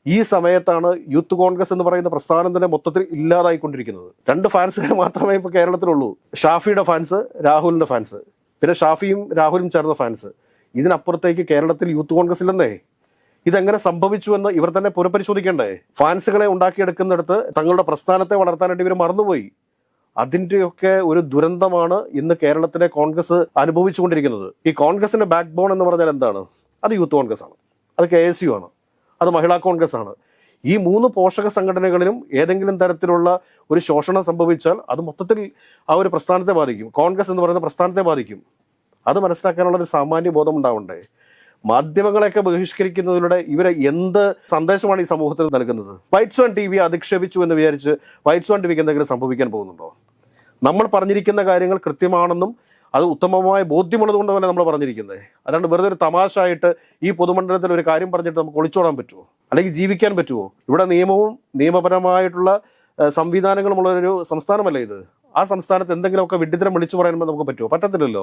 ഈ സമയത്താണ് യൂത്ത് കോൺഗ്രസ് എന്ന് പറയുന്ന പ്രസ്ഥാനം തന്നെ മൊത്തത്തിൽ ഇല്ലാതായിക്കൊണ്ടിരിക്കുന്നത്. 2 ഫാൻസുകാർ മാത്രമേ ഇപ്പോൾ കേരളത്തിലുള്ളൂ. ഷാഫിയുടെ ഫാൻസ്, രാഹുലിന്റെ ഫാൻസ്, പിന്നെ ഷാഫിയും രാഹുലും ചേർന്ന ഫാൻസ്. ഇതിനപ്പുറത്തേക്ക് കേരളത്തിൽ യൂത്ത് കോൺഗ്രസ് ഇല്ലെന്നേ. ഇതെങ്ങനെ സംഭവിച്ചു എന്ന് ഇവർ തന്നെ പുനഃപരിശോധിക്കണ്ടേ? ഫാൻസുകളെ ഉണ്ടാക്കിയെടുക്കുന്നിടത്ത് തങ്ങളുടെ പ്രസ്ഥാനത്തെ വളർത്താനായിട്ട് ഇവർ മറന്നുപോയി. അതിൻ്റെയൊക്കെ ഒരു ദുരന്തമാണ് ഇന്ന് കേരളത്തിലെ കോൺഗ്രസ് അനുഭവിച്ചുകൊണ്ടിരിക്കുന്നത്. ഈ കോൺഗ്രസിന്റെ ബാക്ക് ബോൺ എന്ന് പറഞ്ഞാൽ എന്താണ്? അത് യൂത്ത് കോൺഗ്രസ് ആണ്, അത് KSU ആണ്, അത് മഹിളാ കോൺഗ്രസ് ആണ്. ഈ 3 പോഷക സംഘടനകളിലും ഏതെങ്കിലും തരത്തിലുള്ള ഒരു ശോഷണം സംഭവിച്ചാൽ അത് മൊത്തത്തിൽ ആ ഒരു പ്രസ്ഥാനത്തെ ബാധിക്കും, കോൺഗ്രസ് എന്ന് പറയുന്ന പ്രസ്ഥാനത്തെ ബാധിക്കും. അത് മനസ്സിലാക്കാനുള്ള ഒരു സാമാന്യ ബോധം ഉണ്ടാവണ്ടേ? മാധ്യമങ്ങളെയൊക്കെ ബഹിഷ്കരിക്കുന്നതിലൂടെ ഇവരെ എന്ത് സന്ദേശമാണ് ഈ സമൂഹത്തിൽ നൽകുന്നത്? വൈറ്റ്സ് ഓൺ TV അധിക്ഷേപിച്ചു എന്ന് വിചാരിച്ച് വൈറ്റ്സ് ഓൺ TVക്ക് എന്തെങ്കിലും സംഭവിക്കാൻ പോകുന്നുണ്ടോ? നമ്മൾ പറഞ്ഞിരിക്കുന്ന കാര്യങ്ങൾ കൃത്യമാണെന്നും അത് ഉത്തമമായ ബോധ്യമുള്ളത് കൊണ്ട് തന്നെ നമ്മൾ പറഞ്ഞിരിക്കുന്നത്. അല്ലാണ്ട് വെറുതെ ഒരു തമാശ ആയിട്ട് ഈ പൊതുമണ്ഡലത്തിൽ ഒരു കാര്യം പറഞ്ഞിട്ട് നമുക്ക് ഒളിച്ചോടാൻ പറ്റുമോ? അല്ലെങ്കിൽ ജീവിക്കാൻ പറ്റുമോ? ഇവിടെ നിയമവും നിയമപരമായിട്ടുള്ള സംവിധാനങ്ങളുമുള്ള ഒരു സംസ്ഥാനമല്ലേ ഇത്. ആ സംസ്ഥാനത്ത് എന്തെങ്കിലുമൊക്കെ വിഡ്ഢിത്തരം വിളിച്ചു പറയാൻ നമുക്ക് പറ്റുമോ? പറ്റത്തില്ലല്ലോ.